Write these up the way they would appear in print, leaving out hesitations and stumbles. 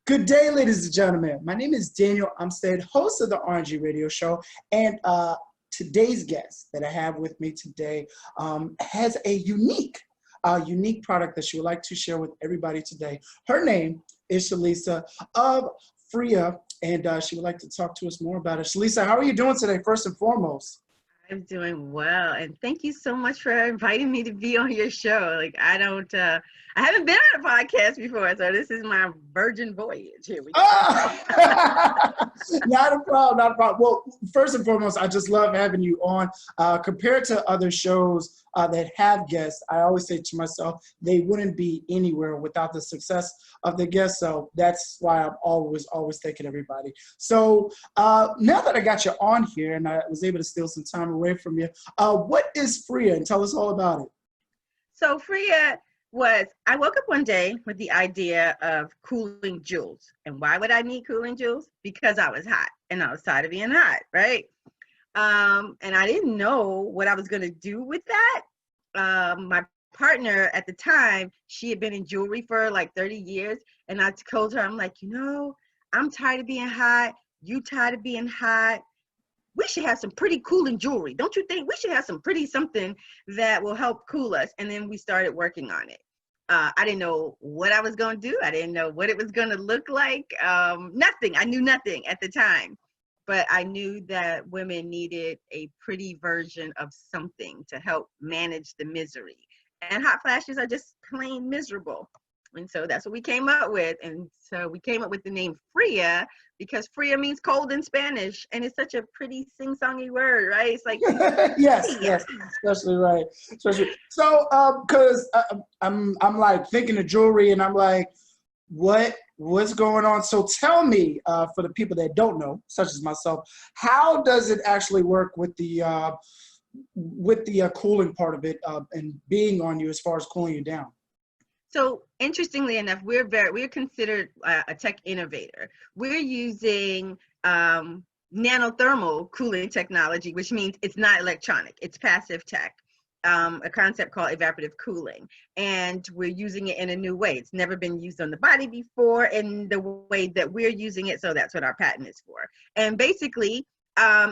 Good day, ladies and gentlemen. My name is Daniel Umstead, host of the RNG Radio Show, and today's guest that I have with me today has a unique product that she would like to share with everybody today. Her name is Sheilisa of Fria, and she would like to talk to us more about it. Sheilisa, how are you doing today, first and foremost? I'm doing well, and thank you so much for inviting me to be on your show. Like, I haven't been on a podcast before, so this is my virgin voyage. Here we go. Not a problem, not a problem. Well, first and foremost, I just love having you on. Compared to other shows that have guests, I always say to myself, they wouldn't be anywhere without the success of the guests. So that's why I'm always thanking everybody. So now that I got you on here and I was able to steal some time away from you, what is Fria? And tell us all about it. So Fria I woke up one day with the idea of cooling jewels. And why would I need cooling jewels? Because I was hot and I was tired of being hot, right? And I didn't know what I was going to do with that. My partner at the time, she had been in jewelry for like 30 years. And I told her, I'm like, I'm tired of being hot. You tired of being hot. We should have some pretty cooling jewelry. Don't you think? We should have some pretty something that will help cool us. And then we started working on it. I didn't know what I was going to do. I didn't know what it was going to look like. Nothing. I knew nothing at the time. But I knew that women needed a pretty version of something to help manage the misery. And hot flashes are just plain miserable. And so that's what we came up with. And so we came up with the name Fria because Fria means cold in Spanish. And it's such a pretty sing-songy word, right? It's like, yes, especially right. So, because I'm like thinking of jewelry and I'm like, what's going on? So tell me, for the people that don't know, such as myself, how does it actually work with the cooling part of it and being on you as far as cooling you down? So interestingly enough, we're considered a tech innovator. We're using nanothermal cooling technology, which means it's not electronic, it's passive tech. A concept called evaporative cooling, and we're using it in a new way. It's never been used on the body before in the way that we're using it, so that's what our patent is for. And basically,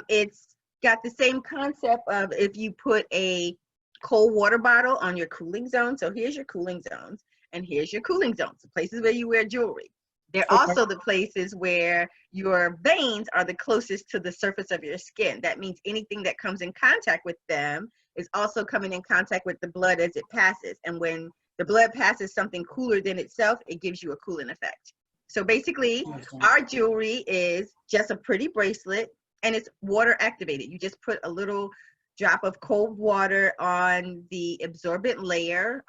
it's got the same concept of if you put a cold water bottle on your cooling zone. So here's your cooling zones, and here's your cooling zones, the places where you wear jewelry. They're also the places where your veins are the closest to the surface of your skin. That means anything that comes in contact with them is also coming in contact with the blood as it passes. And when the blood passes something cooler than itself, it gives you a cooling effect. So basically, our jewelry is just a pretty bracelet, and it's water activated. You just put a little drop of cold water on the absorbent layer.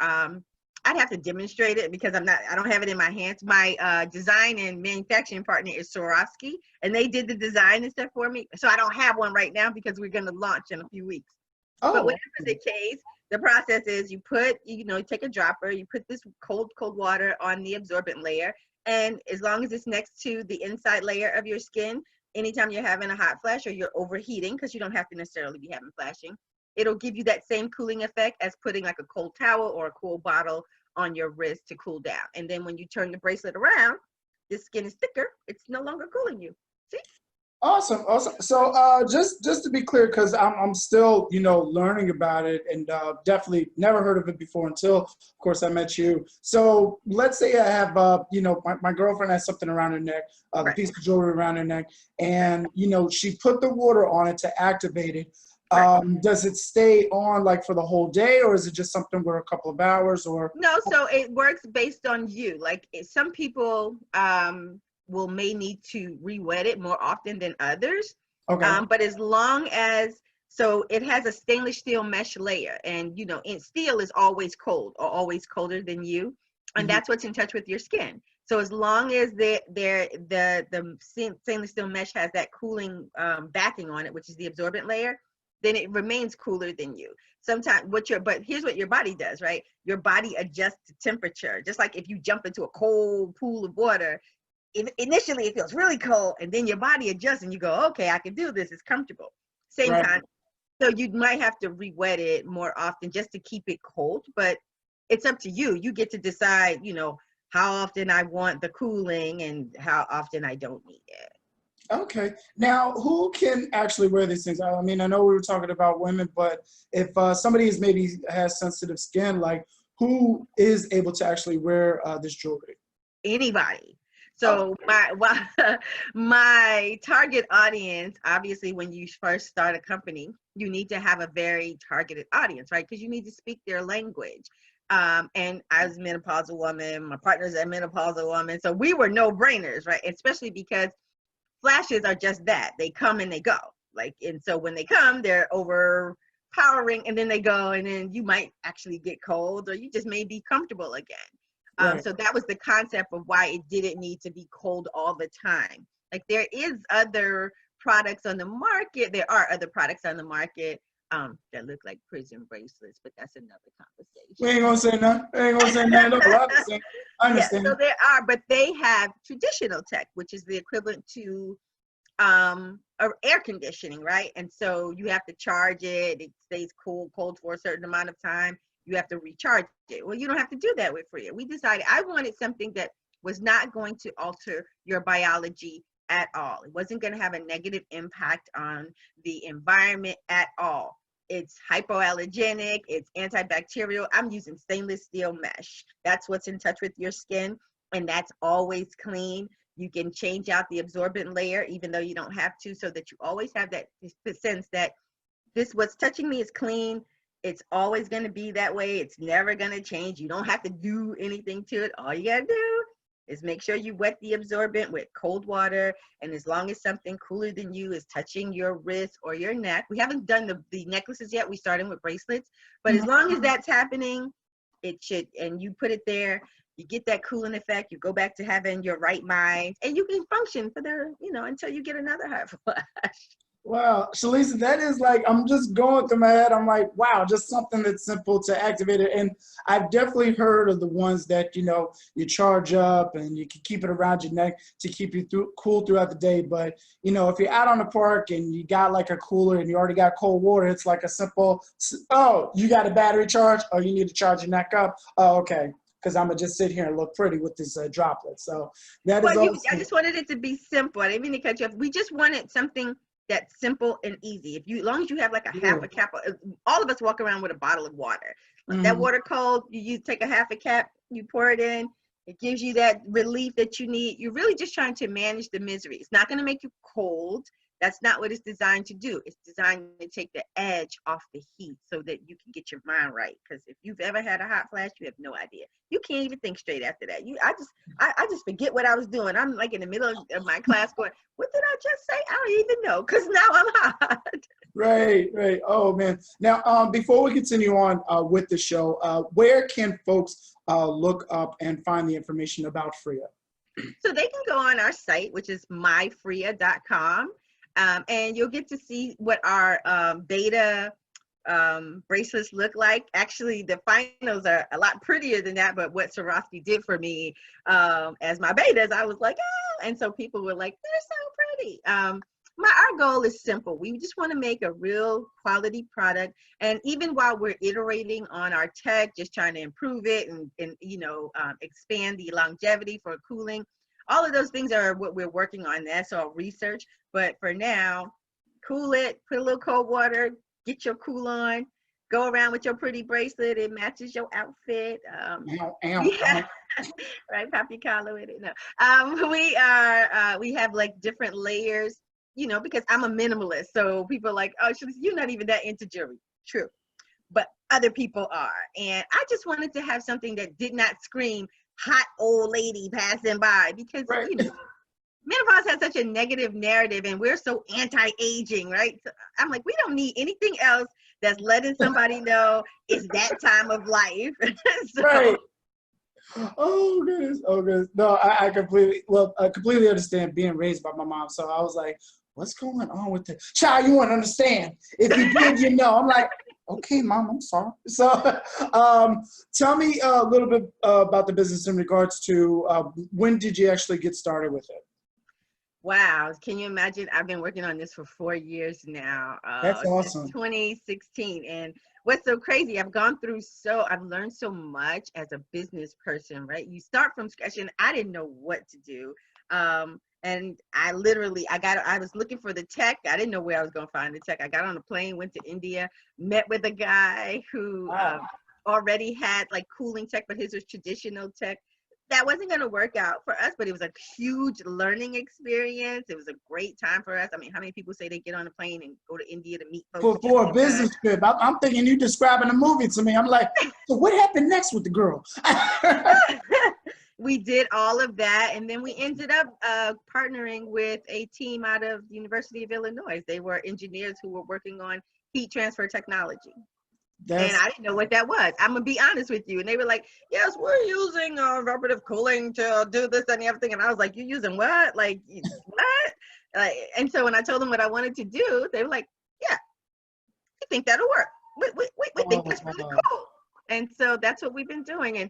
I'd have to demonstrate it because I don't have it in my hands. My design and manufacturing partner is Swarovski, and they did the design and stuff for me. So I don't have one right now because we're going to launch in a few weeks. Oh. But whatever the case, the process is you take a dropper, you put this cold water on the absorbent layer, and as long as it's next to the inside layer of your skin, anytime you're having a hot flash or you're overheating, because you don't have to necessarily be having flashing, it'll give you that same cooling effect as putting like a cold towel or a cool bottle on your wrist to cool down. And then when you turn the bracelet around, the skin is thicker. It's no longer cooling you. See? Awesome. So just to be clear, because I'm still learning about it and definitely never heard of it before until, of course, I met you. So let's say I have my girlfriend has something around her neck, a piece of jewelry around her neck, and she put the water on it to activate it. Does it stay on like for the whole day, or is it just something where a couple of hours or? No, so it works based on you. Like some people may need to re-wet it more often than others. Okay. But as long as, so it has a stainless steel mesh layer, and steel is always cold or always colder than you, and that's what's in touch with your skin. So as long as the stainless steel mesh has that cooling backing on it, which is the absorbent layer, then it remains cooler than you. Sometimes but here's what your body does, right? Your body adjusts to temperature. Just like if you jump into a cold pool of water, initially it feels really cold, and then your body adjusts and you go, okay, I can do this, it's comfortable. Same time. So you might have to re-wet it more often just to keep it cold, but it's up to you. You get to decide, how often I want the cooling and how often I don't need it. Okay. Now, who can actually wear these things? I mean, I know we were talking about women, but if somebody is maybe has sensitive skin, like who is able to actually wear this jewelry? Anybody. Oh, So my target audience, obviously, when you first start a company, you need to have a very targeted audience, right? Because you need to speak their language. And I was a menopausal woman, my partner's a menopausal woman, so we were no-brainers, right? Especially because flashes are just that. They come and they go. Like, and so when they come, they're overpowering, and then they go, and then you might actually get cold, or you just may be comfortable again. right. So that was the concept of why it didn't need to be cold all the time. Like, there is other products on the market. There are other products on the market that look like prison bracelets, but that's another conversation. We ain't gonna say nothing. We ain't gonna say nothing. No, I Yeah, understand. so there are, but they have traditional tech, which is the equivalent to air conditioning, right? And so you have to charge it. It stays cold for a certain amount of time. You have to recharge it. Well, you don't have to do that with Fria. We decided I wanted something that was not going to alter your biology at all. It wasn't going to have a negative impact on the environment at all. It's hypoallergenic, it's antibacterial. I'm using stainless steel mesh. That's what's in touch with your skin, and that's always clean. You can change out the absorbent layer, even though you don't have to, so that you always have that sense that this, what's touching me, is clean. It's always going to be that way. It's never going to change. You don't have to do anything to it. All you got to do is make sure you wet the absorbent with cold water. And as long as something cooler than you is touching your wrist or your neck, we haven't done the necklaces yet. We started with bracelets, but as long as that's happening, it should, and you put it there, you get that cooling effect, you go back to having your right mind, and you can function for the, until you get another hot flash. Wow, Sheilisa, that is like, I'm just going through my head. I'm like, wow, just something that's simple to activate it. And I've definitely heard of the ones that, you charge up and you can keep it around your neck to keep you cool throughout the day. But, if you're out on the park and you got like a cooler and you already got cold water, it's like a simple, oh, you got a battery charge? Oh, you need to charge your neck up? Oh, okay. Because I'm going to just sit here and look pretty with this droplet. So that is Well, also. I just wanted it to be simple. I didn't mean to cut you off. We just wanted something that's simple and easy. As long as you have like a half a cap, all of us walk around with a bottle of water. Like that water cold, you take a half a cap, you pour it in. It gives you that relief that you need. You're really just trying to manage the misery. It's not going to make you cold. That's not what it's designed to do. It's designed to take the edge off the heat so that you can get your mind right. Because if you've ever had a hot flash, you have no idea. You can't even think straight after that. I just forget what I was doing. I'm like in the middle of my class going, what did I just say? I don't even know, because now I'm hot. Right. Oh, man. Now, before we continue on with the show, where can folks look up and find the information about Fria? So they can go on our site, which is myfria.com. And you'll get to see what our beta bracelets look like. Actually, the finals are a lot prettier than that, but what Swarovski did for me as my betas, I was like, oh, and so people were like, they're so pretty. Our goal is simple. We just want to make a real quality product, and even while we're iterating on our tech, just trying to improve it and expand the longevity for cooling. All of those things are what we're working on. That's all research. But for now, cool it, put a little cold water, get your cool on, go around with your pretty bracelet. It matches your outfit. Yeah, right, pop your collar with it. No, we have like different layers, because I'm a minimalist. So people are like, oh, you're not even that into jewelry. True. But other people are. And I just wanted to have something that did not scream hot old lady passing by, because Right. menopause has such a negative narrative and we're so anti-aging, right? So I'm like, we don't need anything else that's letting somebody know it's that time of life. So, Right. Oh goodness. No, I completely understand being raised by my mom. So I was like, what's going on with the child? You wouldn't understand. If you did, I'm like, okay, Mom, I'm sorry. So tell me a little bit about the business in regards to when did you actually get started with it? wow. Can you imagine? I've been working on this for 4 years now. That's Since awesome. 2016. And what's so crazy, I've learned so much as a business person, right? You start from scratch, and I didn't know what to do. And I was looking for the tech. I didn't know where I was going to find the tech. I got on a plane, went to India, met with a guy who already had like cooling tech, but his was traditional tech. That wasn't going to work out for us, but it was a huge learning experience. It was a great time for us. I mean, how many people say they get on a plane and go to India to meet folks? For a business trip. I'm thinking you describing a movie to me. I'm like, so what happened next with the girl? We did all of that, and then we ended up partnering with a team out of the University of Illinois. They were engineers who were working on heat transfer technology. And I didn't know what that was. I'm gonna be honest with you. And they were like, yes, we're using evaporative cooling to do this and everything. And I was like, you using what? Like, what? And so when I told them what I wanted to do, they were like, yeah, we think that'll work. We think that's really cool. And so that's what we've been doing. And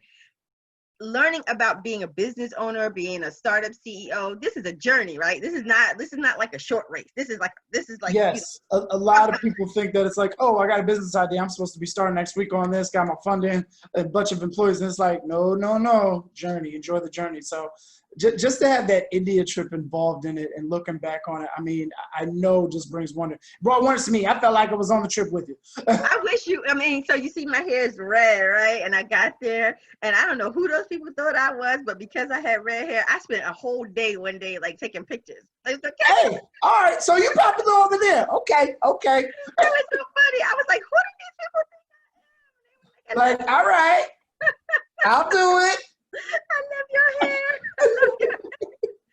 learning about being a business owner, being a startup CEO, this is a journey, right? This is not like a short race. This is like yes. You know, a lot of people think that it's like, oh, I got a business idea. I'm supposed to be starting next week on this. Got my funding, a bunch of employees, and it's like, no, journey. Enjoy the journey. So just to have that India trip involved in it and looking back on it, I mean, I know just brings wonder. Brought wonders to me. I felt like I was on the trip with you. So you see my hair is red, right? And I got there, and I don't know who those people thought I was, but because I had red hair, I spent a whole day one day like taking pictures. It was okay. Hey, all right, so you popular over there. Okay. It was so funny. I was like, who do these people think I am? Like, all right, I'll do it. I love your hair.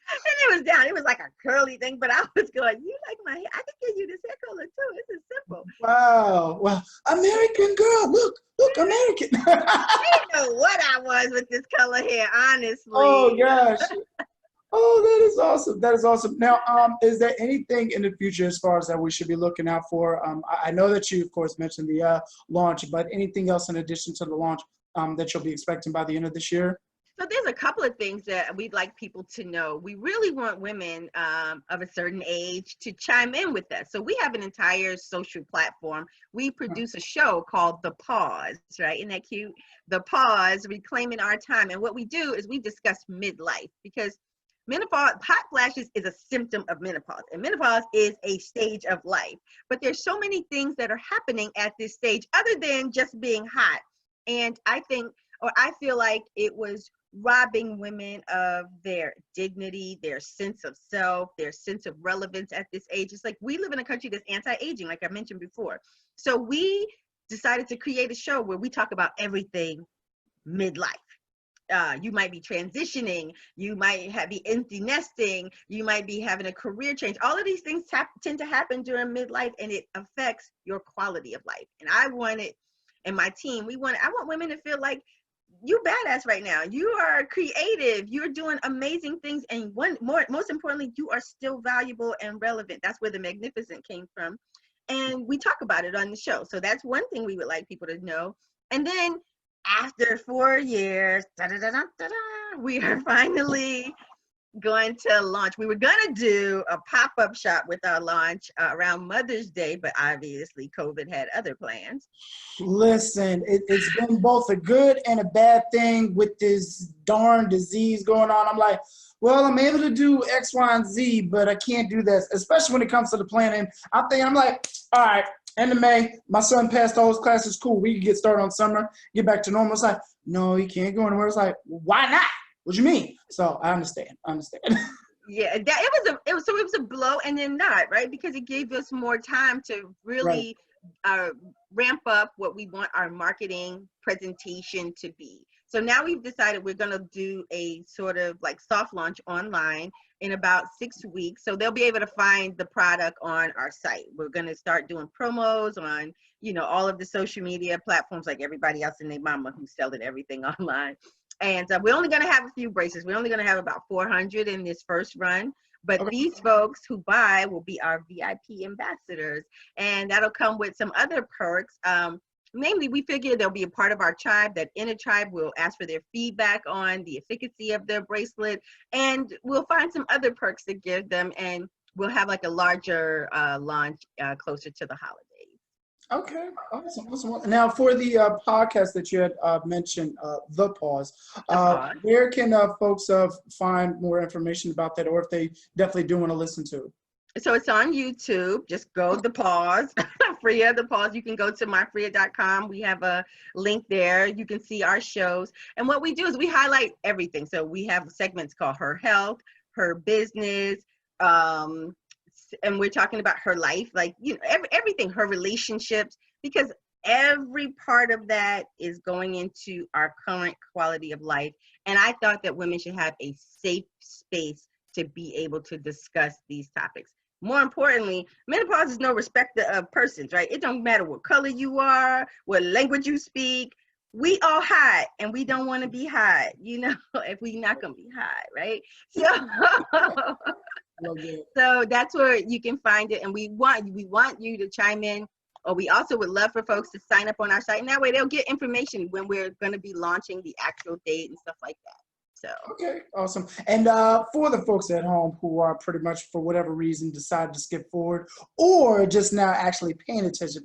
And it was down. It was like a curly thing, but I was going, you like my hair? I can give you this hair color too. This is simple. Wow. Well, American girl. Look, American. I didn't know what I was with this color hair, honestly. Oh, gosh. Oh, that is awesome. That is awesome. Now, is there anything in the future as far as that we should be looking out for? I know that you, of course, mentioned the launch, but anything else in addition to the launch that you'll be expecting by the end of this year? So there's a couple of things that we'd like people to know. We really want women of a certain age to chime in with us. So we have an entire social platform. We produce a show called The Pause, right? Isn't that cute? The Pause, Reclaiming Our Time. And what we do is we discuss midlife, because menopause, hot flashes is a symptom of menopause, and menopause is a stage of life. But there's so many things that are happening at this stage other than just being hot. And I feel like it was robbing women of their dignity, their sense of self, their sense of relevance at this age. It's like we live in a country that's anti-aging, like I mentioned before. So we decided to create a show where we talk about everything midlife. You might be transitioning, you might be empty nesting, you might be having a career change. All of these things tend to happen during midlife, and it affects your quality of life. And I my team, I want women to feel like you badass right now. You are creative. You're doing amazing things. And most importantly, you are still valuable and relevant. That's where the magnificent came from. And we talk about it on the show. So that's one thing we would like people to know. And then after 4 years, we are finally going to launch. We were going to do a pop-up shop with our launch around Mother's Day, but obviously COVID had other plans. Listen, it's been both a good and a bad thing with this darn disease going on. I'm like, well, I'm able to do X, Y, and Z, but I can't do this, especially when it comes to the planning. I'm like, all right, end of May, my son passed all his classes, cool. We can get started on summer, get back to normal. It's like, no, you can't go anywhere. It's like, why not? What do you mean? So I understand. Yeah, it was a blow and then not, right? Because it gave us more time to really ramp up what we want our marketing presentation to be. So now we've decided we're going to do a sort of like soft launch online in about 6 weeks. So they'll be able to find the product on our site. We're going to start doing promos on, all of the social media platforms like everybody else and their mama who's selling everything online. And we're only going to have a few bracelets. We're only going to have about 400 in this first run. But these folks who buy will be our VIP ambassadors. And that'll come with some other perks. Namely, we figure they'll be a part of our tribe. That in a tribe, we'll ask for their feedback on the efficacy of their bracelet. And we'll find some other perks to give them. And we'll have like a larger launch closer to the holidays. Okay, awesome, awesome. Now, for the podcast that you had mentioned, The Pause, The pause. where can folks find more information about that, or if they definitely do want to listen to? So it's on YouTube. Just go the pause, Fria, the pause. You can go to myfria.com. We have a link there. You can see our shows. And what we do is we highlight everything. So we have segments called Her Health, Her Business, and we're talking about her life, like, you know, everything, her relationships, because every part of that is going into our current quality of life. And I thought that women should have a safe space to be able to discuss these topics. More importantly, menopause is no respecter of persons, right? It don't matter what color you are, what language you speak. We all hot, and we don't want to be hot, you know, if we not gonna be hot, right? So so that's where you can find it, and we want you to chime in, or we also would love for folks to sign up on our site, and that way they'll get information when we're going to be launching the actual date and stuff like that. So Okay, awesome. And for the folks at home who are pretty much, for whatever reason, decided to skip forward or just now actually paying attention,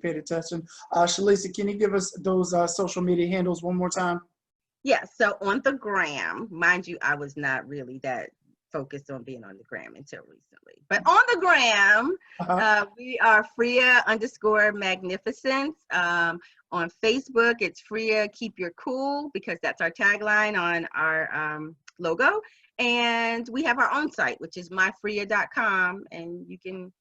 Sheilisa, can you give us those social media handles one more time? yeah, so on the gram, mind you, I was not really that focused on being on the gram until recently, but on the gram, we are Fria_magnificence. On Facebook, it's Fria Keep Your Cool, because that's our tagline on our logo. And we have our own site, which is myfria.com, and you can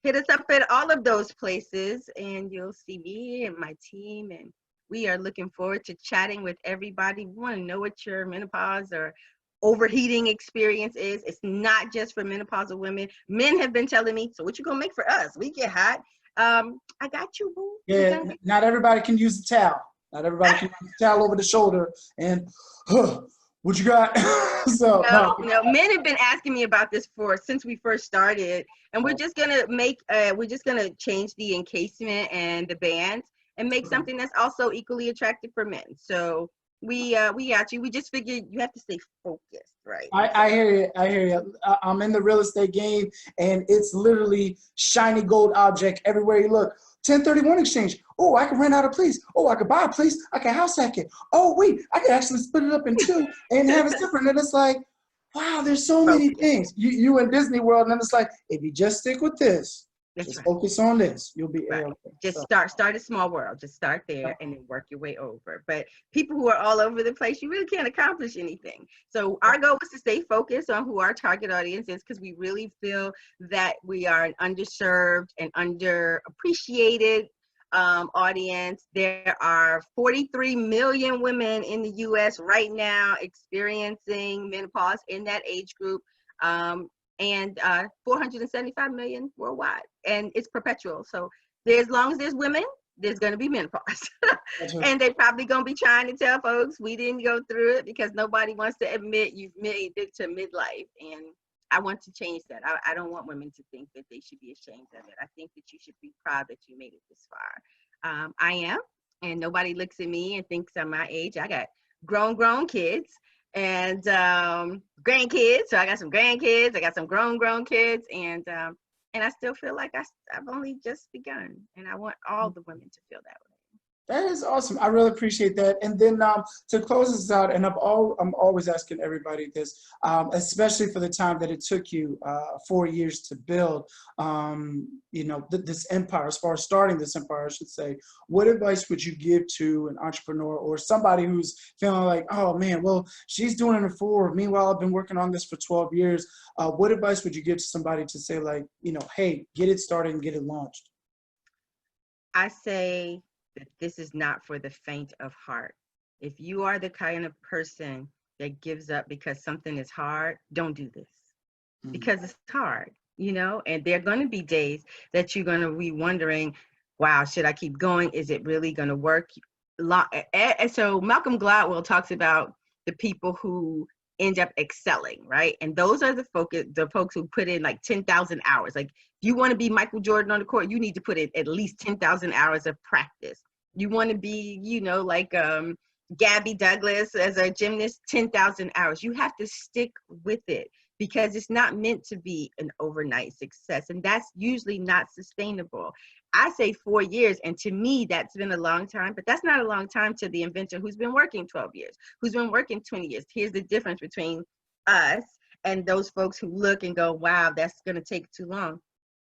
hit us up at all of those places, and you'll see me and my team, and we are looking forward to chatting with everybody. We want to know what your menopause or overheating experience is. It's not just for menopausal women. Men have been telling me, so what you gonna make for us? We get hot. I got you, boo. Yeah, not everybody can use the towel. Not everybody can use the towel over the shoulder and, what you got? So no, men have been asking me about this since we first started, and we're just gonna change the encasement and the bands and make something that's also equally attractive for men. So we got you. We just figured you have to stay focused, right? I hear you. I hear you. I'm in the real estate game, and it's literally shiny gold object everywhere you look. 1031 exchange. Oh, I can rent out a place. Oh, I could buy a place. I can house hack it. Oh, wait, I could actually split it up in two and have it different. And it's like, wow, there's so many things. You in Disney World, and then it's like, if you just stick with this, just focus on this, you'll be right. Just start a small world. Just start there and then work your way over. But people who are all over the place, you really can't accomplish anything. So our goal is to stay focused on who our target audience is, because we really feel that we are an underserved and underappreciated audience. There are 43 million women in the US right now experiencing menopause in that age group. And 475 million worldwide, and it's perpetual. So as long as there's women, there's going to be menopause. And they probably going to be trying to tell folks we didn't go through it, because nobody wants to admit you've made it to midlife. And I want to change that. I don't want women to think that they should be ashamed of it. I think that you should be proud that you made it this far. I am, and nobody looks at me and thinks I'm my age. I got grown kids and grandkids. So I got some grandkids, I got some grown kids, and I still feel like I've only just begun, and I want all the women to feel that way. That is awesome. I really appreciate that. And then to close this out, and I'm always asking everybody this, especially for the time that it took you 4 years to build, this empire, as far as starting this empire, I should say. What advice would you give to an entrepreneur or somebody who's feeling like, oh man, well, she's doing it in 4. Meanwhile, I've been working on this for 12 years. What advice would you give to somebody to say, like, hey, get it started and get it launched? I say that this is not for the faint of heart. If you are the kind of person that gives up because something is hard, don't do this, because it's hard, and there are going to be days that you're going to be wondering, wow, should I keep going? Is it really going to work? And so Malcolm Gladwell talks about the people who end up excelling, right? And those are the folks who put in like 10,000 hours. Like, if you want to be Michael Jordan on the court, you need to put in at least 10,000 hours of practice. You want to be, like Gabby Douglas as a gymnast, 10,000 hours. You have to stick with it. because it's not meant to be an overnight success. And that's usually not sustainable. I say 4 years, and to me, that's been a long time, but that's not a long time to the inventor who's been working 12 years, who's been working 20 years. Here's the difference between us and those folks who look and go, wow, that's going to take too long.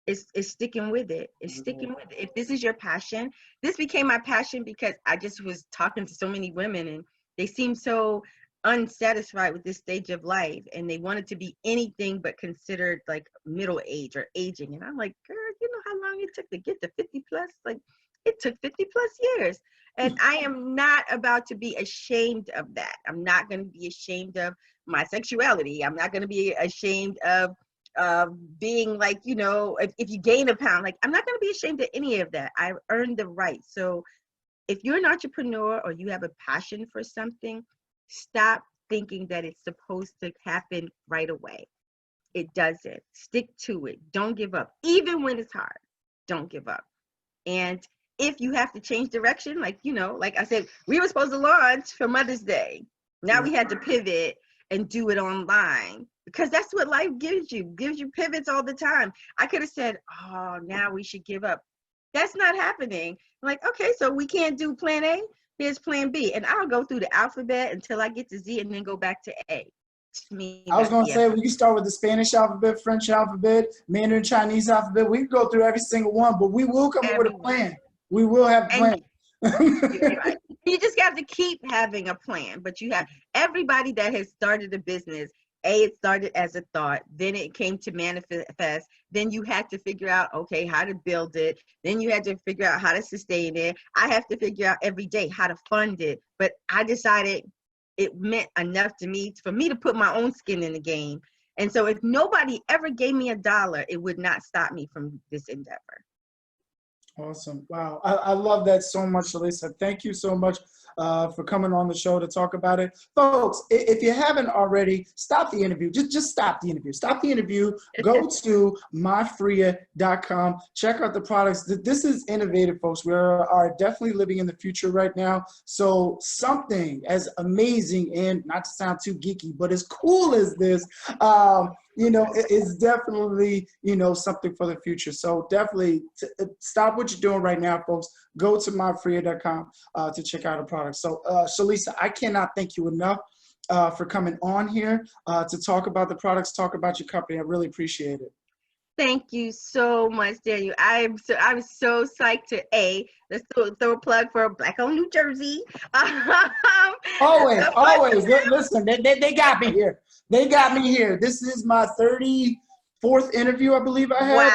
It's sticking with it. It's sticking with it. If this is your passion, this became my passion because I just was talking to so many women, and they seemed so unsatisfied with this stage of life, and they wanted to be anything but considered like middle age or aging. And I'm like, girl, you know how long it took to get to 50 plus? Like, it took 50 plus years. And I am not about to be ashamed of that. I'm not going to be ashamed of my sexuality. I'm not going to be ashamed of being like, you know, if you gain a pound, like, I'm not going to be ashamed of any of that. I've earned the right. So if you're an entrepreneur or you have a passion for something, stop thinking that it's supposed to happen right away. It doesn't. Stick to it. Don't give up. Even when it's hard, don't give up. And if you have to change direction, like, you know, like I said, we were supposed to launch for Mother's Day. Now we had to pivot and do it online, because that's what life gives you pivots all the time. I could have said, oh, now we should give up. That's not happening. I'm like, okay, so we can't do plan A. Here's plan B. And I'll go through the alphabet until I get to Z and then go back to A. To me, I was going to say, we can start with the Spanish alphabet, French alphabet, Mandarin Chinese alphabet. We can go through every single one, but we will come up with a plan. We will have a plan. Right. You just got to keep having a plan. But you have everybody that has started a business. It started as a thought, then it came to manifest, then you had to figure out, okay, how to build it, then you had to figure out how to sustain it. I have to figure out every day how to fund it, but I decided it meant enough to me for me to put my own skin in the game. And so if nobody ever gave me $1, it would not stop me from this endeavor. Awesome. Wow. I love that so much, Sheilisa. Thank you so much for coming on the show to talk about it. Folks, if you haven't already, stop the interview. Just stop the interview. Stop the interview. Go to myfria.com. Check out the products. This is innovative, folks. We are definitely living in the future right now. So something as amazing and, not to sound too geeky, but as cool as this, you know, it's definitely, you know, something for the future. So definitely stop what you're doing right now, folks. Go to myfria.com to check out the product. So Sheilisa, I cannot thank you enough for coming on here to talk about the products, talk about your company. I really appreciate it. Thank you so much, Daniel. I'm so psyched to let's throw a plug for Black on New Jersey. Always. Listen, they got me here. They got me here. This is my 34th interview, I believe I had. Wow.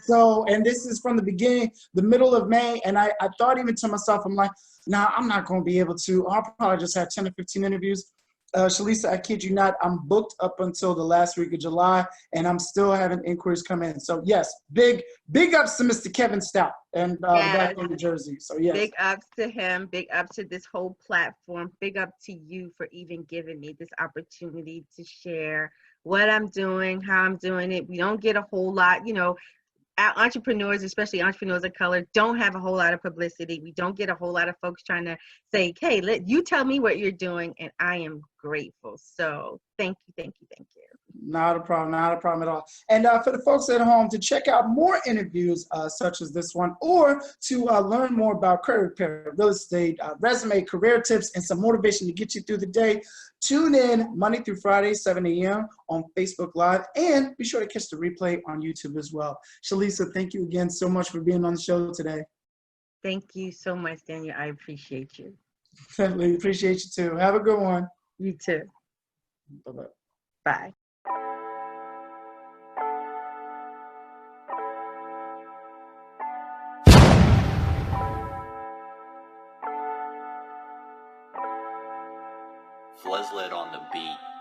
So, and this is from the beginning, the middle of May. And I thought even to myself, I'm like, nah, I'm not going to be able to. I'll probably just have 10 or 15 interviews. Sheilisa, I kid you not, I'm booked up until the last week of July, and I'm still having inquiries come in. So yes, big ups to Mr. Kevin Stout and Black on New Jersey. So yes. Big ups to him, big ups to this whole platform, big up to you for even giving me this opportunity to share what I'm doing, how I'm doing it. We don't get a whole lot, you know, entrepreneurs, especially entrepreneurs of color, don't have a whole lot of publicity. We don't get a whole lot of folks trying to say, hey, let you tell me what you're doing, and I am grateful. So thank you. Not a problem at all. And for the folks at home, to check out more interviews such as this one, or to learn more about credit repair, real estate, resume, career tips, and some motivation to get you through the day, tune in Monday through Friday, 7 a.m. on Facebook Live, and be sure to catch the replay on YouTube as well. Sheilisa, thank you again so much for being on the show today. Thank you so much, Daniel. I appreciate you. Definitely appreciate you too. Have a good one. You too. Bye-bye. Bye. Fleslet on the beat.